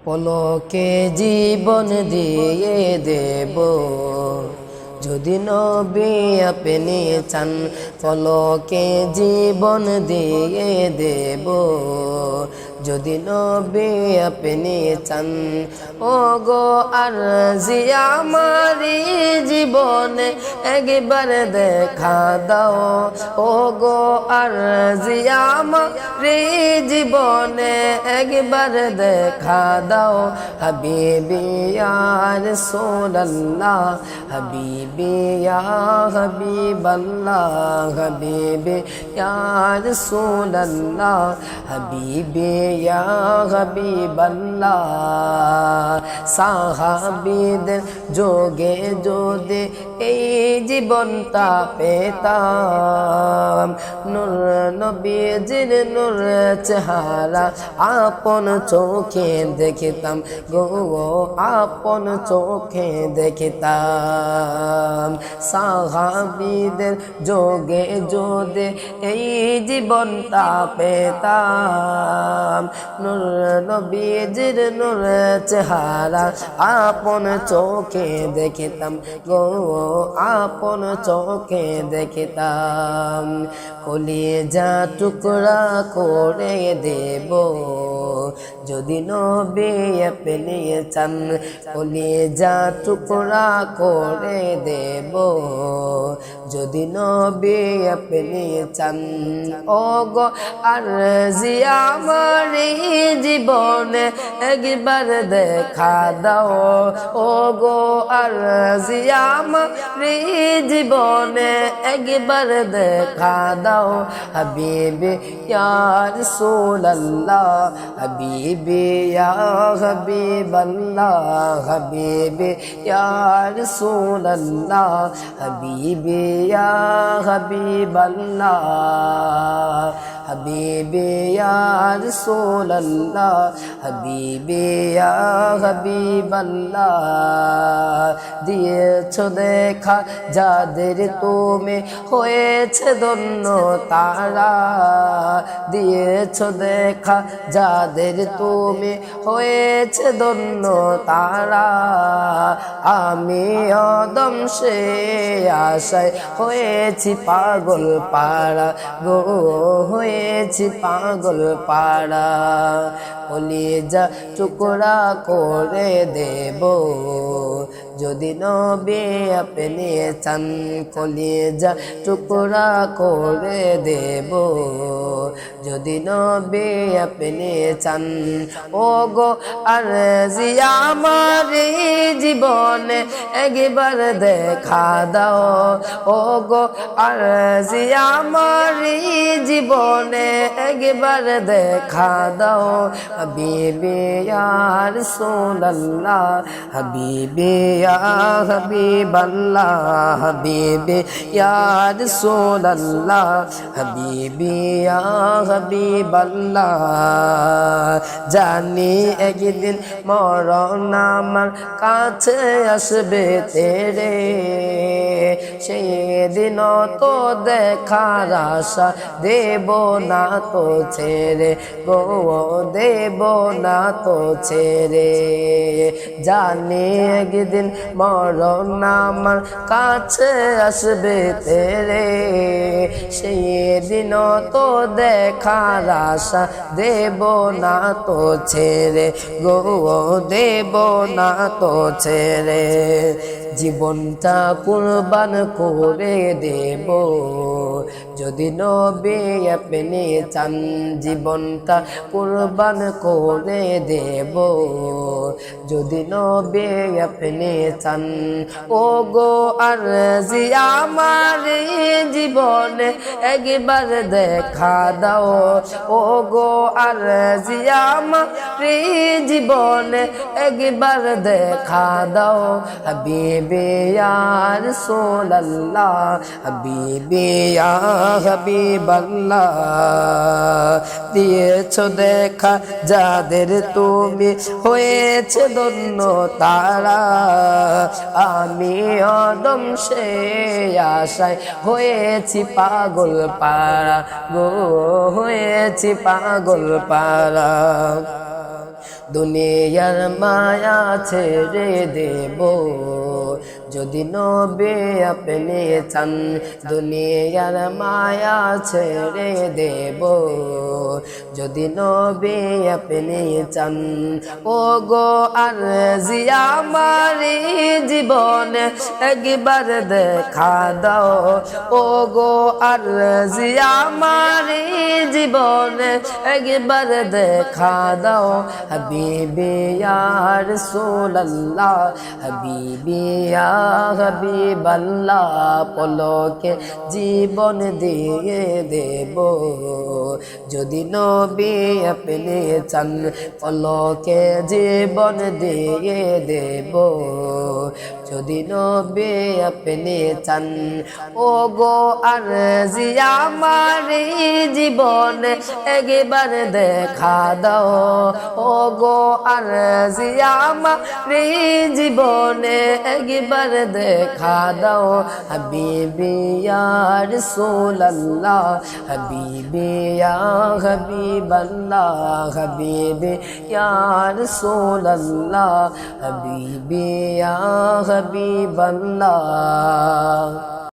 পলকে জীবন দিয়ে দেব যদি নবী আপনি চান, পলকে জীবন দিয়ে দেব যদি নবী আপনি চান। ও গো আরজি আমারি জীবনে একবার দেখা দাও, ও গো আরজি আমারি জীবনে একবার দেখা দাও। হাবিবি ইয়া রাসূলুল্লাহ, হাবিবি ইয়া হাবিবাল্লাহ, হাবিবি ইয়া রাসূলুল্লাহ, হাবিবি ইয়া হাবিবাল্লাহ। সাহাবীদের যোগে যদি এই জীবনটা পেতাম, নূর নবীজির নূর চেহারা আপন চোখে দেখিতাম গো, আপন চোখে দেখিতাম। সাহাবীদের যোগে যদি এই জীবনটা পেতাম, নূর নবীজির নূর চেহারা আপন চোখে দেখিতাম গো, আপন চোখে দেখিতাম। কলিজা টুকরা করে দেব যদি নবী আপনি চান, কলিজা টুকরা করে দেব যদি নবী আপনি চান। ও গো আরজি আমারি জীবনে একবার দেখা দাও, ও গো আরজি আমারি জীবনে একবার দেখা দাও। হাবিবি ইয়া রাসূলুল্লাহ, হাবিবি ইয়া হাবিবাল্লাহ, হাবিবি ইয়া রাসূলুল্লাহ, হাবিবি ইয়া হাবিবাল্লাহ, হাবিবি ইয়া রাসূলুল্লাহ, হাবিবি ইয়া হাবিবাল্লাহ। দিয়েছো দেখা যাদের তুমি হয়েছে ধন্য তারা, দিয়েছো দেখা যাদের তুমি হয়েছে ধন্য তারা। আমি অদম সে আশায় হয়েছি পাগল পাড়া গো, হয়েছি পাগল পাড়া। কলিজা টুকরা করে দেব যদি নবী আপনি চান, কলিজা টুকরা করে দেব যদি নবী আপনি চান। ও গো আরজি আমারি জীবনে একবার দেখা দাও, ও গো আরজি আমারি জীবনে একবার দেখা দাও। হাবিবি ইয়া রাসূলুল্লাহ, হাবিবি ইয়া হাবিবাল্লাহ, হাবিবি ইয়া রাসূলুল্লাহ, হাবিবি ইয়া হাবিবাল্লাহ। জানি একদিন মরণ আমার কাছে আসবে তেরে, সেদিন তো দেখার আশা দেব না তো ছেড়ে গো, দেব না তো ছেড়ে। জানি একদিন মরণ আমার কাছে আসবে তেরে, সেদিন তো দেখার আশা দেব না তো ছেড়ে গো, দেব না তো ছেড়ে। জীবনটা কুরবান করে দেব যদি নবী আপনি চান, জীবনটা কুরবান করে দেব যদি নবী আপনি চান। ও গো আরজি আমারি জীবনে একবার দেখা দাও, ও গো আরজি আমারি জীবনে একবার দেখা দাও। হাবিবি ইয়া রাসূলুল্লাহ, হাবিবি ইয়া হাবিবাল্লাহ। দিয়েছো দেখা যাদের তুমি হয়েছে ধন্য তারা, আমি অদম সে আশায় হয়েছি পাগল পাড়া গো, হয়েছি পাগল পাড়া। দুনিয়ার মায়া ছেড়ে দেব যদি নবী আপনি চান দুনিয়ার মায়া ছেড়ে দেব যদি নবী আপনি চান ও গো আরজি আমারি জীবনে একবার দেখা দাও ও গো আরজি আমারি জীবনে একবার দেখা দাও হাবিবি ইয়া রাসূলুল্লাহ হাবিবি ইয়া হাবিবাল্লাহ পলকে জীবন দিয়ে দেব যদি নবী আপনি চান পলকে জীবন দিয়ে দেব যদি নবী আপনি চান ও গো আরজি আমারি জীবনে একবার দেখা দাও ও গো আরজি আমারি জীবনে একবার দেখা দাও হাবিবি ইয়া রাসূলুল্লাহ হাবিবি ইয়া হাবিবাল্লাহ হাবিবি ইয়া রাসূলুল্লাহ হাবিবি ইয়া হাবিবাল্লাহ